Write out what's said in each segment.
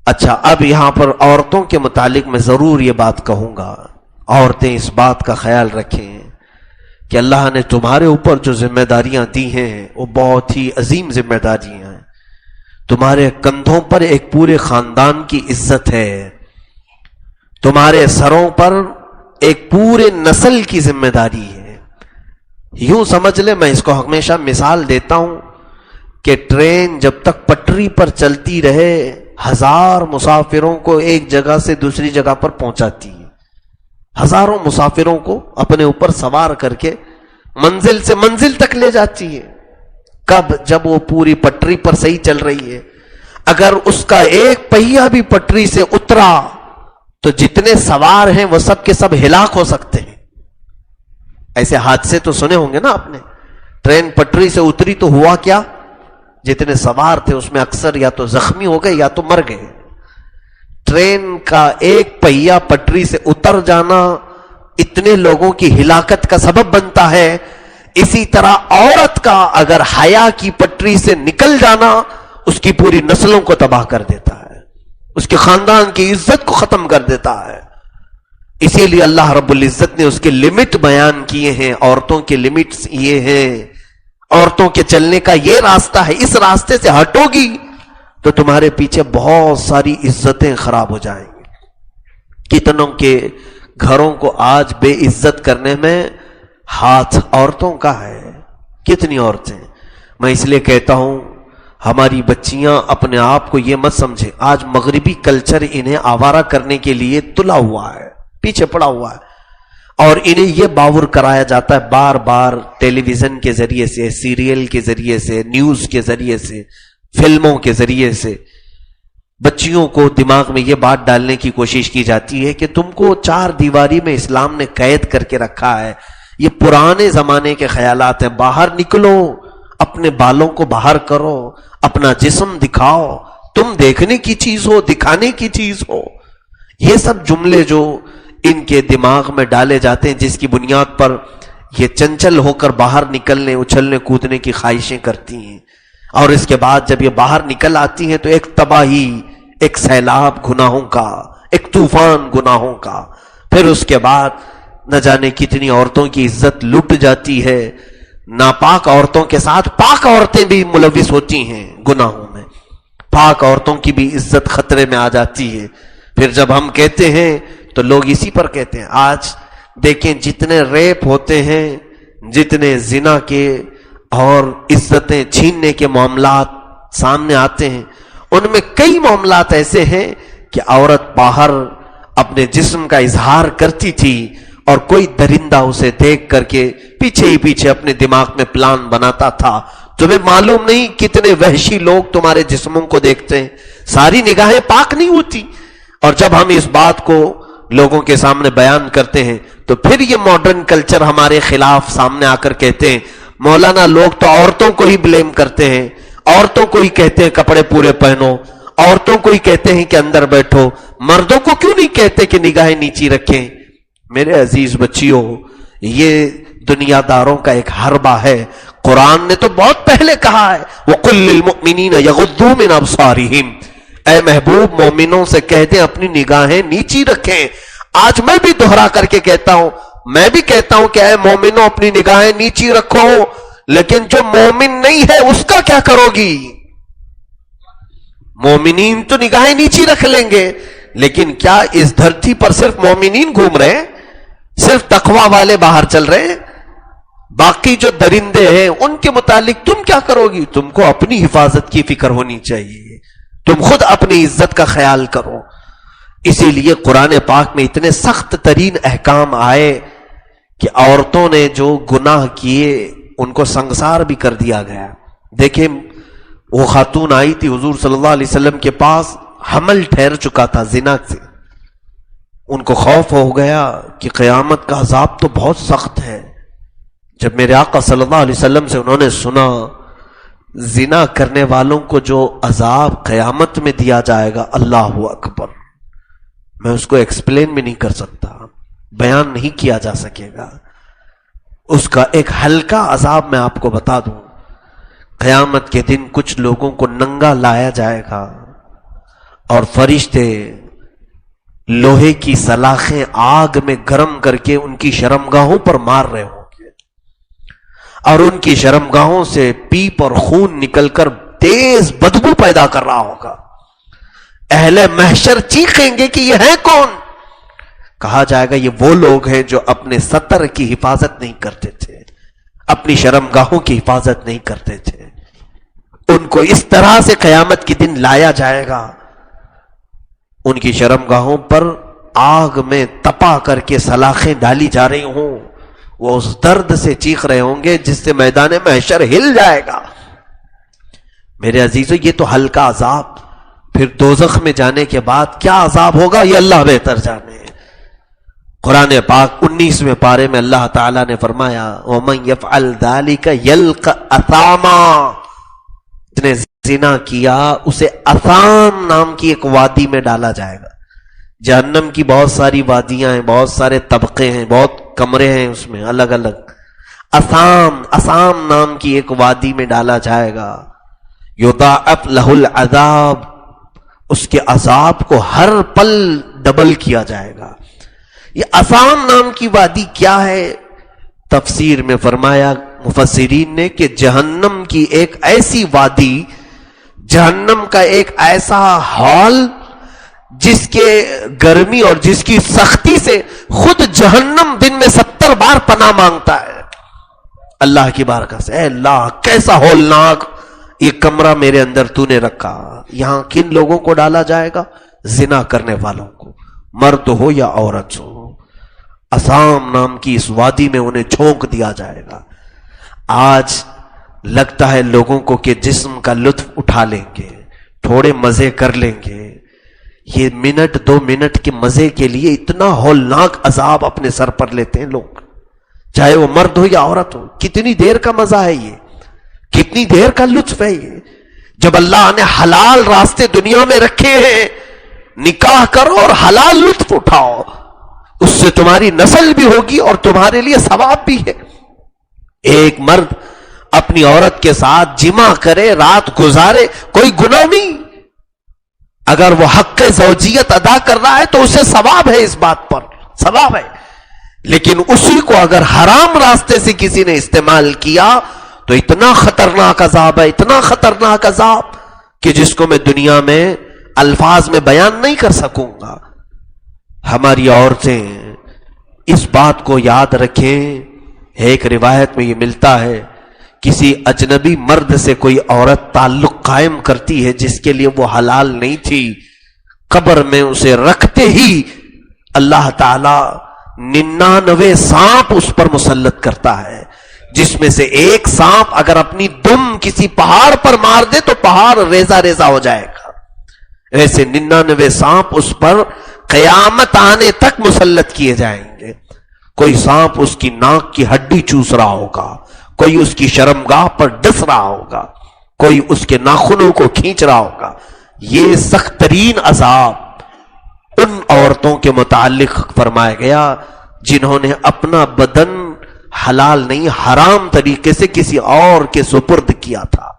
اچھا، اب یہاں پر عورتوں کے متعلق میں ضرور یہ بات کہوں گا، عورتیں اس بات کا خیال رکھیں کہ اللہ نے تمہارے اوپر جو ذمہ داریاں دی ہیں وہ بہت ہی عظیم ذمہ داریاں ہیں. تمہارے کندھوں پر ایک پورے خاندان کی عزت ہے، تمہارے سروں پر ایک پورے نسل کی ذمہ داری ہے. یوں سمجھ لے، میں اس کو ہمیشہ مثال دیتا ہوں کہ ٹرین جب تک پٹری پر چلتی رہے 1000 مسافروں کو ایک جگہ سے دوسری جگہ پر پہنچاتی ہے، ہزاروں مسافروں کو اپنے اوپر سوار کر کے منزل سے منزل تک لے جاتی ہے. کب؟ جب وہ پوری پٹری پر صحیح چل رہی ہے. اگر اس کا ایک پہیہ بھی پٹری سے اترا تو جتنے سوار ہیں وہ سب کے سب ہلاک ہو سکتے ہیں. ایسے حادثے تو سنے ہوں گے نا آپ نے. ٹرین پٹری سے اتری تو ہوا کیا؟ جتنے سوار تھے اس میں اکثر یا تو زخمی ہو گئے یا تو مر گئے. ٹرین کا ایک پہیہ پٹری سے اتر جانا اتنے لوگوں کی ہلاکت کا سبب بنتا ہے. اسی طرح عورت کا اگر حیا کی پٹری سے نکل جانا اس کی پوری نسلوں کو تباہ کر دیتا ہے، اس کے خاندان کی عزت کو ختم کر دیتا ہے. اسی لیے اللہ رب العزت نے اس کے لمٹ بیان کیے ہیں. عورتوں کے لمٹس یہ ہیں، عورتوں کے چلنے کا یہ راستہ ہے، اس راستے سے ہٹو گی تو تمہارے پیچھے بہت ساری عزتیں خراب ہو جائیں گی. کتنوں کے گھروں کو آج بے عزت کرنے میں ہاتھ عورتوں کا ہے. کتنی عورتیں. میں اس لیے کہتا ہوں ہماری بچیاں اپنے آپ کو یہ مت سمجھیں. آج مغربی کلچر انہیں آوارہ کرنے کے لیے تلا ہوا ہے، پیچھے پڑا ہوا ہے، اور انہیں یہ باور کرایا جاتا ہے بار بار ٹیلی ویژن کے ذریعے سے، سیریل کے ذریعے سے، نیوز کے ذریعے سے، فلموں کے ذریعے سے. بچیوں کو دماغ میں یہ بات ڈالنے کی کوشش کی جاتی ہے کہ تم کو 4 دیواری میں اسلام نے قید کر کے رکھا ہے. یہ پرانے زمانے کے خیالات ہیں. باہر نکلو، اپنے بالوں کو باہر کرو، اپنا جسم دکھاؤ، تم دیکھنے کی چیز ہو، دکھانے کی چیز ہو. یہ سب جملے جو ان کے دماغ میں ڈالے جاتے ہیں جس کی بنیاد پر یہ چنچل ہو کر باہر نکلنے، اچھلنے کودنے کی خواہشیں کرتی ہیں. اور اس کے بعد جب یہ باہر نکل آتی ہیں تو ایک تباہی، ایک سیلاب گناہوں کا، ایک طوفان گناہوں کا. پھر اس کے بعد نہ جانے کتنی عورتوں کی عزت لٹ جاتی ہے. ناپاک عورتوں کے ساتھ پاک عورتیں بھی ملوث ہوتی ہیں گناہوں میں. پاک عورتوں کی بھی عزت خطرے میں آ جاتی ہے. پھر جب ہم کہتے ہیں تو لوگ اسی پر کہتے ہیں. آج دیکھیں جتنے ریپ ہوتے ہیں، جتنے زنا کے اور عزتیں چھیننے کے معاملات سامنے آتے ہیں، ان میں کئی معاملات ایسے ہیں کہ عورت باہر اپنے جسم کا اظہار کرتی تھی اور کوئی درندہ اسے دیکھ کر کے پیچھے ہی پیچھے اپنے دماغ میں پلان بناتا تھا. تمہیں معلوم نہیں کتنے وحشی لوگ تمہارے جسموں کو دیکھتے ہیں. ساری نگاہیں پاک نہیں ہوتی. اور جب ہم اس بات کو لوگوں کے سامنے بیان کرتے ہیں تو پھر یہ ماڈرن کلچر ہمارے خلاف سامنے آ کر کہتے ہیں مولانا لوگ تو عورتوں کو ہی بلیم کرتے ہیں، عورتوں کو ہی کہتے ہیں کپڑے پورے پہنو، عورتوں کو ہی کہتے ہیں کہ اندر بیٹھو، مردوں کو کیوں نہیں کہتے کہ نگاہیں نیچی رکھیں. میرے عزیز بچیوں، یہ دنیا داروں کا ایک حربہ ہے. قرآن نے تو بہت پہلے کہا ہے وَقُلْ لِلْمُؤْمِنِينَ يَغُضُّوا مِنْ أَبْصَارِهِمْ، اے محبوب مومنوں سے کہہ دیں اپنی نگاہیں نیچی رکھیں. آج میں بھی دہرا کر کے کہتا ہوں، میں بھی کہتا ہوں کہ اے مومنوں اپنی نگاہیں نیچی رکھو، لیکن جو مومن نہیں ہے اس کا کیا کرو گی؟ مومنین تو نگاہیں نیچی رکھ لیں گے، لیکن کیا اس دھرتی پر صرف مومنین گھوم رہے ہیں؟ صرف تقوی والے باہر چل رہے ہیں؟ باقی جو درندے ہیں ان کے متعلق تم کیا کرو گی؟ تم کو اپنی حفاظت کی فکر ہونی چاہیے. تم خود اپنی عزت کا خیال کرو. اسی لیے قرآن پاک میں اتنے سخت ترین احکام آئے کہ عورتوں نے جو گناہ کیے ان کو سنگسار بھی کر دیا گیا. دیکھیں وہ خاتون آئی تھی حضور صلی اللہ علیہ وسلم کے پاس، حمل ٹھہر چکا تھا زنا سے. ان کو خوف ہو گیا کہ قیامت کا عذاب تو بہت سخت ہے. جب میرے آقا صلی اللہ علیہ وسلم سے انہوں نے سنا زنا کرنے والوں کو جو عذاب قیامت میں دیا جائے گا، اللہ اکبر، میں اس کو ایکسپلین بھی نہیں کر سکتا، بیان نہیں کیا جا سکے گا. اس کا ایک ہلکا عذاب میں آپ کو بتا دوں. قیامت کے دن کچھ لوگوں کو ننگا لایا جائے گا اور فرشتے لوہے کی سلاخیں آگ میں گرم کر کے ان کی شرمگاہوں پر مار رہے ہوں گے، اور ان کی شرمگاہوں سے پیپ اور خون نکل کر تیز بدبو پیدا کر رہا ہوگا۔ اہل محشر چیخیں گے کہ یہ ہے کون؟ کہا جائے گا یہ وہ لوگ ہیں جو اپنے ستر کی حفاظت نہیں کرتے تھے، اپنی شرمگاہوں کی حفاظت نہیں کرتے تھے۔ ان کو اس طرح سے قیامت کے دن لایا جائے گا، ان کی شرمگاہوں پر آگ میں تپا کر کے سلاخیں ڈالی جا رہی ہوں، وہ اس درد سے چیخ رہے ہوں گے جس سے میدان محشر ہل جائے گا۔ میرے عزیزو، یہ تو ہلکا عذاب، پھر دوزخ میں جانے کے بعد کیا عذاب ہوگا یہ اللہ بہتر جانے۔ قرآن پاک 19ویں پارے میں اللہ تعالیٰ نے فرمایا وَمَن يَفْعَلْ ذَلِكَ يَلْقَ أَثَامًا، جس نے زنا کیا اسے اثام نام کی ایک وادی میں ڈالا جائے گا۔ جہنم کی بہت ساری وادیاں ہیں، بہت سارے طبقے ہیں، بہت کمرے ہیں اس میں الگ الگ۔ اثام نام کی ایک وادی میں ڈالا جائے گا۔ یضاعف لہ العذاب، اس کے عذاب کو ہر پل ڈبل کیا جائے گا۔ یہ اثام نام کی وادی کیا ہے؟ تفسیر میں فرمایا مفسرین نے کہ جہنم کی ایک ایسی وادی، جہنم کا ایک ایسا ہال جس کے گرمی اور جس کی سختی سے خود جہنم دن میں 70 بار پناہ مانگتا ہے اللہ کی بارگاہ سے۔ اے اللہ کیسا ہولناک یہ کمرہ میرے اندر تو نے رکھا، یہاں کن لوگوں کو ڈالا جائے گا؟ زنا کرنے والوں کو، مرد ہو یا عورت ہو۔ اسام نام کی اس وادی میں انہیں جھونک دیا جائے گا۔ آج لگتا ہے لوگوں کو کہ جسم کا لطف اٹھا لیں گے، تھوڑے مزے کر لیں گے، یہ منٹ 2 منٹ کے مزے کے لیے اتنا ہولناک عذاب اپنے سر پر لیتے ہیں لوگ، چاہے وہ مرد ہو یا عورت ہو۔ کتنی دیر کا مزہ ہے یہ، کتنی دیر کا لطف ہے یہ؟ جب اللہ نے حلال راستے دنیا میں رکھے ہیں، نکاح کرو اور حلال لطف اٹھاؤ، اس سے تمہاری نسل بھی ہوگی اور تمہارے لیے ثواب بھی ہے۔ ایک مرد اپنی عورت کے ساتھ جمع کرے، رات گزارے، کوئی گناہ نہیں، اگر وہ حق زوجیت ادا کر رہا ہے تو اسے ثواب ہے، اس بات پر ثواب ہے۔ لیکن اسی کو اگر حرام راستے سے کسی نے استعمال کیا تو اتنا خطرناک عذاب ہے، اتنا خطرناک عذاب کہ جس کو میں دنیا میں الفاظ میں بیان نہیں کر سکوں گا۔ ہماری عورتیں اس بات کو یاد رکھیں، ایک روایت میں یہ ملتا ہے کسی اجنبی مرد سے کوئی عورت تعلق قائم کرتی ہے جس کے لیے وہ حلال نہیں تھی، قبر میں اسے رکھتے ہی اللہ تعالی 99 سانپ اس پر مسلط کرتا ہے، جس میں سے ایک سانپ اگر اپنی دم کسی پہاڑ پر مار دے تو پہاڑ ریزہ ریزہ ہو جائے گا۔ ایسے 99 سانپ اس پر قیامت آنے تک مسلط کیے جائیں گے۔ کوئی سانپ اس کی ناک کی ہڈی چوس رہا ہوگا، کوئی اس کی شرمگاہ پر ڈس رہا ہوگا، کوئی اس کے ناخنوں کو کھینچ رہا ہوگا۔ یہ سخت ترین عذاب ان عورتوں کے متعلق فرمایا گیا جنہوں نے اپنا بدن حلال نہیں حرام طریقے سے کسی اور کے سپرد کیا تھا،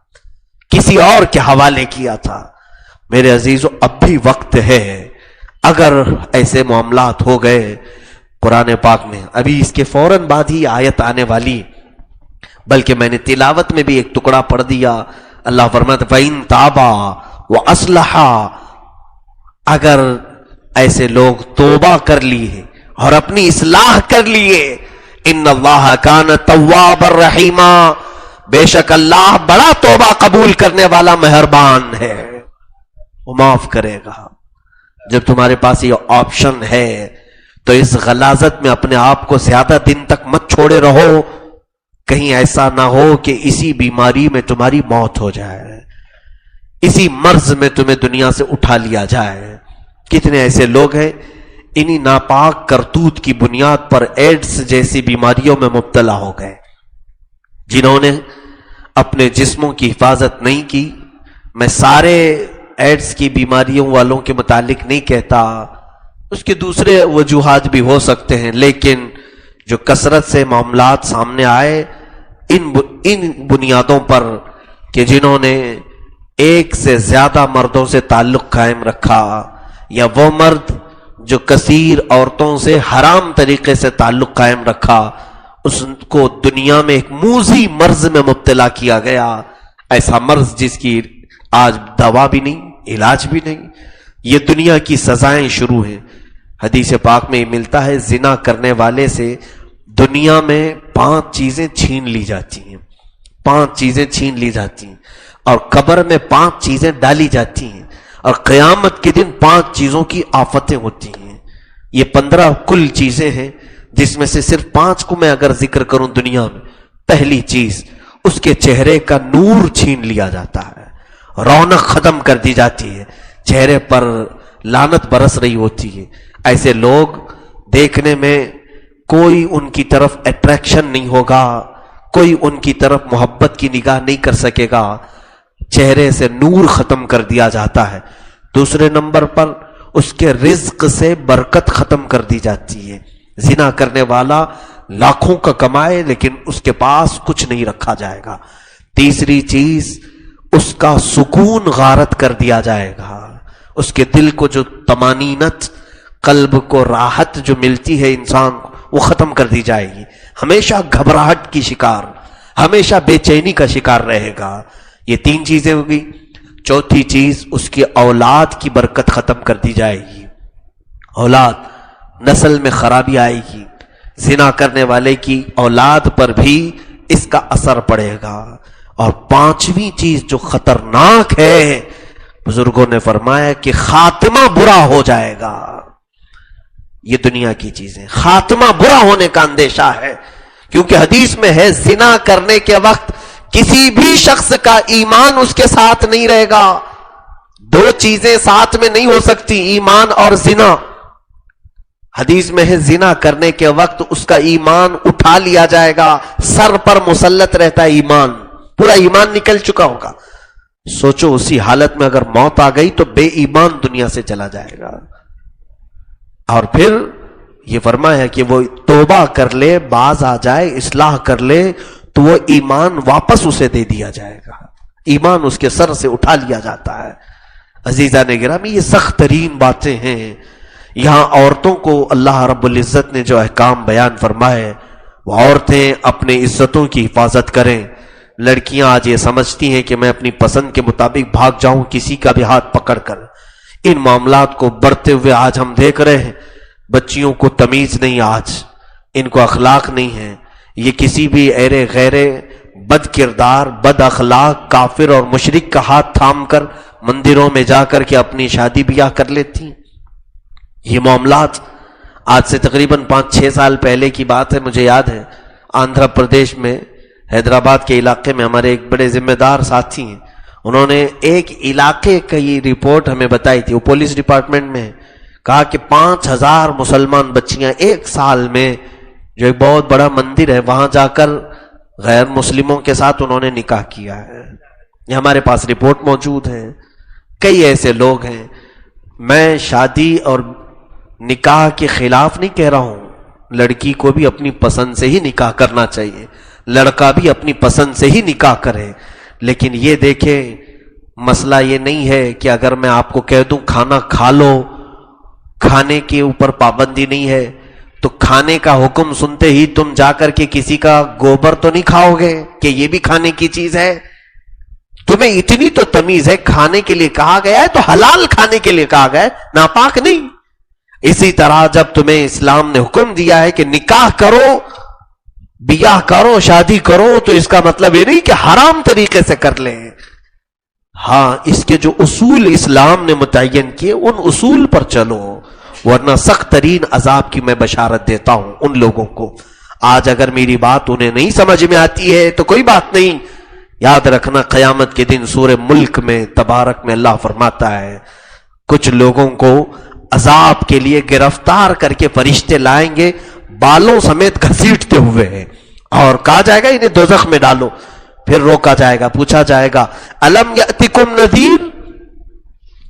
کسی اور کے حوالے کیا تھا۔ میرے عزیزو، اب بھی وقت ہے، اگر ایسے معاملات ہو گئے قرآن پاک میں، ابھی اس کے فوراً بعد ہی آیت آنے والی، بلکہ میں نے تلاوت میں بھی ایک ٹکڑا پڑھ دیا۔ اللہ فرماتا فَإِن تَابَا وَأَصْلَحَا، اگر ایسے لوگ توبہ کر لیے اور اپنی اصلاح کر لیے، ان اللہ کان تواب الرحیما، بے شک اللہ بڑا توبہ قبول کرنے والا مہربان ہے، وہ معاف کرے گا۔ جب تمہارے پاس یہ آپشن ہے تو اس غلاظت میں اپنے آپ کو زیادہ دن تک مت چھوڑے رہو، کہیں ایسا نہ ہو کہ اسی بیماری میں تمہاری موت ہو جائے، اسی مرض میں تمہیں دنیا سے اٹھا لیا جائے۔ کتنے ایسے لوگ ہیں انہی ناپاک کرتوت کی بنیاد پر ایڈز جیسی بیماریوں میں مبتلا ہو گئے، جنہوں نے اپنے جسموں کی حفاظت نہیں کی۔ میں سارے ایڈز کی بیماریوں والوں کے متعلق نہیں کہتا، اس کے دوسرے وجوہات بھی ہو سکتے ہیں، لیکن جو کثرت سے معاملات سامنے آئے ان بنیادوں پر کہ جنہوں نے ایک سے زیادہ مردوں سے تعلق قائم رکھا، یا وہ مرد جو کثیر عورتوں سے حرام طریقے سے تعلق قائم رکھا، اس کو دنیا میں ایک موذی مرض میں مبتلا کیا گیا، ایسا مرض جس کی آج دوا بھی نہیں، علاج بھی نہیں۔ یہ دنیا کی سزائیں شروع ہیں۔ حدیث پاک میں یہ ملتا ہے، زنا کرنے والے سے دنیا میں 5 چیزیں چھین لی جاتی ہیں، 5 چیزیں چھین لی جاتی ہیں، اور قبر میں 5 چیزیں ڈالی جاتی ہیں، اور قیامت کے دن 5 چیزوں کی آفتیں ہوتی ہیں۔ یہ 15 کل چیزیں ہیں، جس میں سے صرف 5 کو میں اگر ذکر کروں دنیا میں۔ پہلی چیز، اس کے چہرے کا نور چھین لیا جاتا ہے، رونق ختم کر دی جاتی ہے، چہرے پر لعنت برس رہی ہوتی ہے۔ ایسے لوگ دیکھنے میں کوئی ان کی طرف اٹریکشن نہیں ہوگا، کوئی ان کی طرف محبت کی نگاہ نہیں کر سکے گا، چہرے سے نور ختم کر دیا جاتا ہے۔ دوسرے نمبر پر اس کے رزق سے برکت ختم کر دی جاتی ہے۔ زنا کرنے والا لاکھوں کا کمائے لیکن اس کے پاس کچھ نہیں رکھا جائے گا۔ تیسری چیز، اس کا سکون غارت کر دیا جائے گا، اس کے دل کو جو طمانینت، قلب کو راحت جو ملتی ہے انسان کو، وہ ختم کر دی جائے گی۔ ہمیشہ گھبراہٹ کی شکار، ہمیشہ بے چینی کا شکار رہے گا۔ یہ 3 چیزیں ہوگی۔ چوتھی چیز، اس کی اولاد کی برکت ختم کر دی جائے گی، اولاد، نسل میں خرابی آئے گی، زنا کرنے والے کی اولاد پر بھی اس کا اثر پڑے گا۔ اور 5ویں چیز جو خطرناک ہے، بزرگوں نے فرمایا کہ خاتمہ برا ہو جائے گا۔ یہ دنیا کی چیزیں، خاتمہ برا ہونے کا اندیشہ ہے، کیونکہ حدیث میں ہے زنا کرنے کے وقت کسی بھی شخص کا ایمان اس کے ساتھ نہیں رہے گا۔ 2 چیزیں ساتھ میں نہیں ہو سکتی، ایمان اور زنا۔ حدیث میں ہے زنا کرنے کے وقت اس کا ایمان اٹھا لیا جائے گا، سر پر مسلط رہتا ہے ایمان، پورا ایمان نکل چکا ہوگا۔ سوچو اسی حالت میں اگر موت آ گئی تو بے ایمان دنیا سے چلا جائے گا۔ اور پھر یہ فرمایا کہ وہ توبہ کر لے، باز آ جائے، اصلاح کر لے تو وہ ایمان واپس اسے دے دیا جائے گا، ایمان اس کے سر سے اٹھا لیا جاتا ہے۔ عزیزان گرامی، یہ سخت ترین باتیں ہیں۔ یہاں عورتوں کو اللہ رب العزت نے جو احکام بیان فرمائے، وہ عورتیں اپنے عزتوں کی حفاظت کریں۔ لڑکیاں آج یہ سمجھتی ہیں کہ میں اپنی پسند کے مطابق بھاگ جاؤں کسی کا بھی ہاتھ پکڑ کر۔ ان معاملات کو بڑھتے ہوئے آج ہم دیکھ رہے ہیں، بچیوں کو تمیز نہیں، آج ان کو اخلاق نہیں ہے۔ یہ کسی بھی ایرے غیرے بد کردار، بد اخلاق کافر اور مشرک کا ہاتھ تھام کر مندروں میں جا کر کے اپنی شادی بیاہ کر لیتی۔ یہ معاملات آج سے تقریباً 5-6 سال پہلے کی بات ہے۔ مجھے یاد ہے آندھرا پردیش میں حیدرآباد کے علاقے میں ہمارے ایک بڑے ذمہ دار ساتھی ہیں، انہوں نے ایک علاقے کی رپورٹ ہمیں بتائی تھی، وہ پولیس ڈپارٹمنٹ میں، کہا کہ 5000 مسلمان بچیاں ایک سال میں، جو ایک بہت بڑا مندر ہے وہاں جا کر غیر مسلموں کے ساتھ انہوں نے نکاح کیا ہے۔ یہ ہمارے پاس رپورٹ موجود ہے۔ کئی ایسے لوگ ہیں۔ میں شادی اور نکاح کے خلاف نہیں کہہ رہا ہوں، لڑکی کو بھی اپنی پسند سے ہی نکاح کرنا چاہیے، لڑکا بھی اپنی پسند سے ہی نکاح کرے، لیکن یہ دیکھیں مسئلہ یہ نہیں ہے کہ اگر میں آپ کو کہہ دوں کھانا کھا لو، کھانے کے اوپر پابندی نہیں ہے، تو کھانے کا حکم سنتے ہی تم جا کر کے کسی کا گوبر تو نہیں کھاؤ گے کہ یہ بھی کھانے کی چیز ہے؟ تمہیں اتنی تو تمیز ہے، کھانے کے لیے کہا گیا ہے تو حلال کھانے کے لیے کہا گیا ہے، ناپاک نہیں۔ اسی طرح جب تمہیں اسلام نے حکم دیا ہے کہ نکاح کرو، بیاہ کرو، شادی کرو، تو اس کا مطلب یہ نہیں کہ حرام طریقے سے کر لیں۔ ہاں، اس کے جو اصول اسلام نے متعین کیے ان اصول پر چلو، ورنہ سخت ترین عذاب کی میں بشارت دیتا ہوں ان لوگوں کو۔ آج اگر میری بات انہیں نہیں سمجھ میں آتی ہے تو کوئی بات نہیں، یاد رکھنا قیامت کے دن سورہ ملک میں تبارک میں اللہ فرماتا ہے کچھ لوگوں کو عذاب کے لیے گرفتار کر کے فرشتے لائیں گے بالوں سمیت گھسیٹتے ہوئے، اور کہا جائے گا انہیں دوزخ میں ڈالو۔ پھر روکا جائے گا، پوچھا جائے گا الم یاتکم نذیر،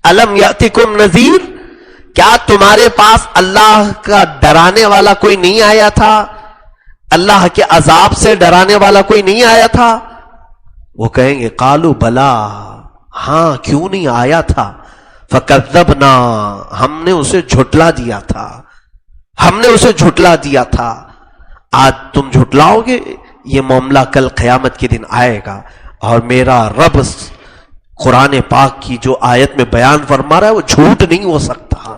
الم یاتکم نذیر، کیا تمہارے پاس اللہ کا ڈرانے والا کوئی نہیں آیا تھا؟ اللہ کے عذاب سے ڈرانے والا کوئی نہیں آیا تھا؟ وہ کہیں گے قالوا بلا، ہاں کیوں نہیں آیا تھا؟ فکذبنا، ہم نے اسے جھٹلا دیا تھا، ہم نے اسے جھٹلا دیا تھا۔ آج تم جھٹلاؤ گے، یہ معاملہ کل قیامت کے دن آئے گا۔ اور میرا رب قرآن پاک کی جو آیت میں بیان فرما رہا ہے وہ جھوٹ نہیں ہو سکتا۔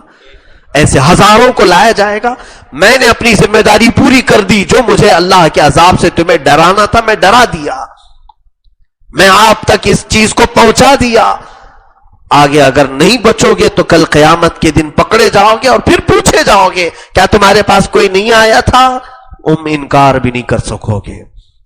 ایسے ہزاروں کو لایا جائے گا۔ میں نے اپنی ذمہ داری پوری کر دی، جو مجھے اللہ کے عذاب سے تمہیں ڈرانا تھا میں ڈرا دیا، میں آپ تک اس چیز کو پہنچا دیا۔ آگے اگر نہیں بچو گے تو کل قیامت کے دن پکڑے جاؤ گے اور پھر پوچھے جاؤ گے کیا تمہارے پاس کوئی نہیں آیا تھا؟ انکار بھی نہیں کر سکو گے۔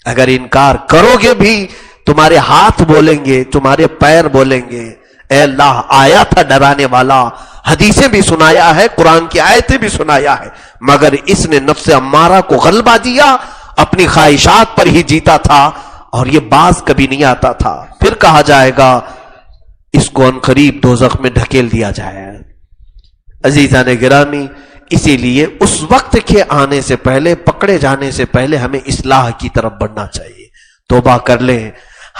اگر انکار کرو گے بھی تمہارے ہاتھ بولیں گے، تمہارے پیر بولیں گے اے اللہ آیا تھا ڈرانے والا، حدیثیں بھی سنایا ہے، قرآن کی آیتیں بھی سنایا ہے، مگر اس نے نفس امارہ کو غلبہ دیا، اپنی خواہشات پر ہی جیتا تھا اور یہ باز کبھی نہیں آتا تھا۔ پھر کہا جائے گا اس کو عنقریب دوزخ میں ڈھکیل دیا جائے۔ عزیزان گرامی، اسی لیے اس وقت کے آنے سے پہلے، پکڑے جانے سے پہلے ہمیں اصلاح کی طرف بڑھنا چاہیے، توبہ کر لیں۔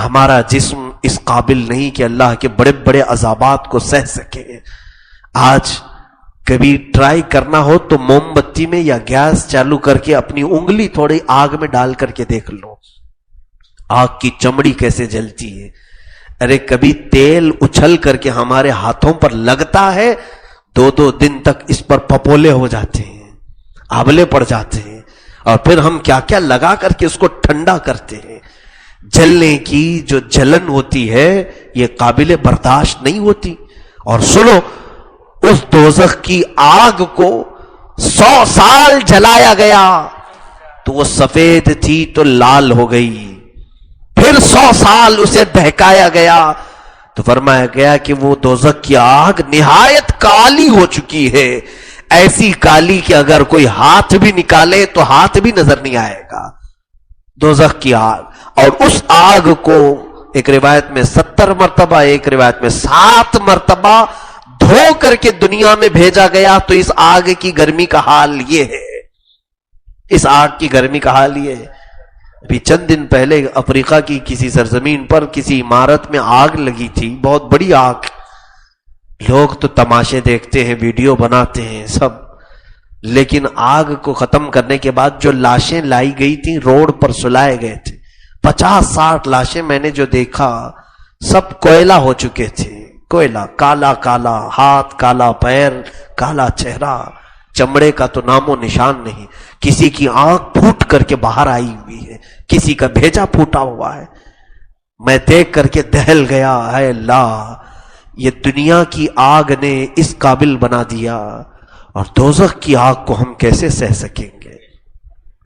ہمارا جسم اس قابل نہیں کہ اللہ کے بڑے بڑے عذابات کو سہ سکے۔ آج کبھی ٹرائی کرنا ہو تو موم بتی میں یا گیس چالو کر کے اپنی انگلی تھوڑی آگ میں ڈال کر کے دیکھ لو، آگ کی چمڑی کیسے جلتی ہے۔ ارے کبھی تیل اچھل کر کے ہمارے ہاتھوں پر لگتا ہے، 2 دن تک اس پر پھپھولے ہو جاتے ہیں، آبلے پڑ جاتے ہیں، اور پھر ہم کیا کیا لگا کر کے اس کو ٹھنڈا کرتے ہیں۔ جلنے کی جو جلن ہوتی ہے یہ قابل برداشت نہیں ہوتی۔ اور سنو، اس دوزخ کی آگ کو 100 سال جلایا گیا تو وہ سفید تھی تو لال ہو گئی، پھر 100 سال اسے دہکایا گیا تو فرمایا گیا کہ وہ دوزخ کی آگ نہایت کالی ہو چکی ہے، ایسی کالی کہ اگر کوئی ہاتھ بھی نکالے تو ہاتھ بھی نظر نہیں آئے گا۔ دوزخ کی آگ، اور اس آگ کو ایک روایت میں 70 مرتبہ، ایک روایت میں 7 مرتبہ دھو کر کے دنیا میں بھیجا گیا۔ تو اس آگ کی گرمی کا حال یہ ہے، اس آگ کی گرمی کا حال یہ ہے۔ ابھی چند دن پہلے افریقہ کی کسی سرزمین پر کسی عمارت میں آگ لگی تھی، بہت بڑی آگ۔ لوگ تو تماشے دیکھتے ہیں، ویڈیو بناتے ہیں سب، لیکن آگ کو ختم کرنے کے بعد جو لاشیں لائی گئی تھیں روڈ پر سلائے گئے تھے، 50-60 لاشیں میں نے جو دیکھا سب کوئلہ ہو چکے تھے، کوئلہ، کالا کالا ہاتھ، کالا پیر، کالا چہرہ، چمڑے کا تو نام و نشان نہیں۔ کسی کی آنکھ پھوٹ کر کے باہر آئی ہوئی ہے، کسی کا بھیجا پھوٹا ہوا ہے۔ میں دیکھ کر کے دہل گیا، اے اللہ یہ دنیا کی آگ نے اس قابل بنا دیا، اور دوزخ کی آگ کو ہم کیسے سہ سکیں گے،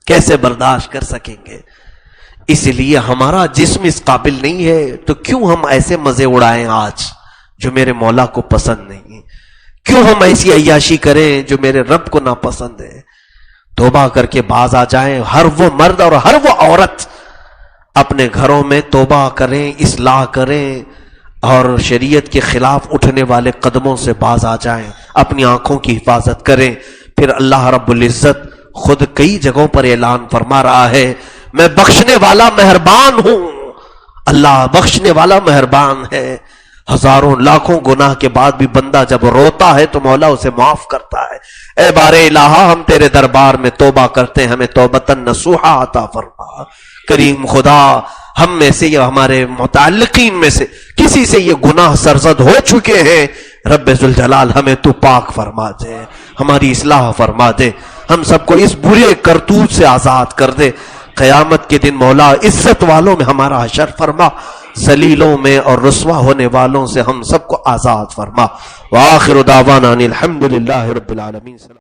کیسے برداشت کر سکیں گے؟ اس لیے ہمارا جسم اس قابل نہیں ہے تو کیوں ہم ایسے مزے اڑائیں آج جو میرے مولا کو پسند نہیں؟ کیوں ہم ایسی عیاشی کریں جو میرے رب کو ناپسند ہے؟ توبہ کر کے باز آ جائیں۔ ہر وہ مرد اور ہر وہ عورت اپنے گھروں میں توبہ کریں، اصلاح کریں، اور شریعت کے خلاف اٹھنے والے قدموں سے باز آ جائیں، اپنی آنکھوں کی حفاظت کریں۔ پھر اللہ رب العزت خود کئی جگہوں پر اعلان فرما رہا ہے، میں بخشنے والا مہربان ہوں۔ اللہ بخشنے والا مہربان ہے۔ ہزاروں لاکھوں گناہ کے بعد بھی بندہ جب روتا ہے تو مولا اسے معاف کرتا ہے۔ اے بار الہ، ہم تیرے دربار میں توبہ کرتے ہیں، ہمیں توبتاً نصوحا عطا فرما۔ کریم خدا، ہم میں سے یا ہمارے متعلقین میں سے کسی سے یہ گناہ سرزد ہو چکے ہیں، رب ذوالجلال ہمیں تو پاک فرما دے، ہماری اصلاح فرما دے، ہم سب کو اس برے کرتوت سے آزاد کر دے۔ قیامت کے دن مولا عزت والوں میں ہمارا حشر فرما، ذلیلوں میں اور رسوا ہونے والوں سے ہم سب کو آزاد فرما۔ وآخر دعوانا ان الحمد للہ رب العالمین۔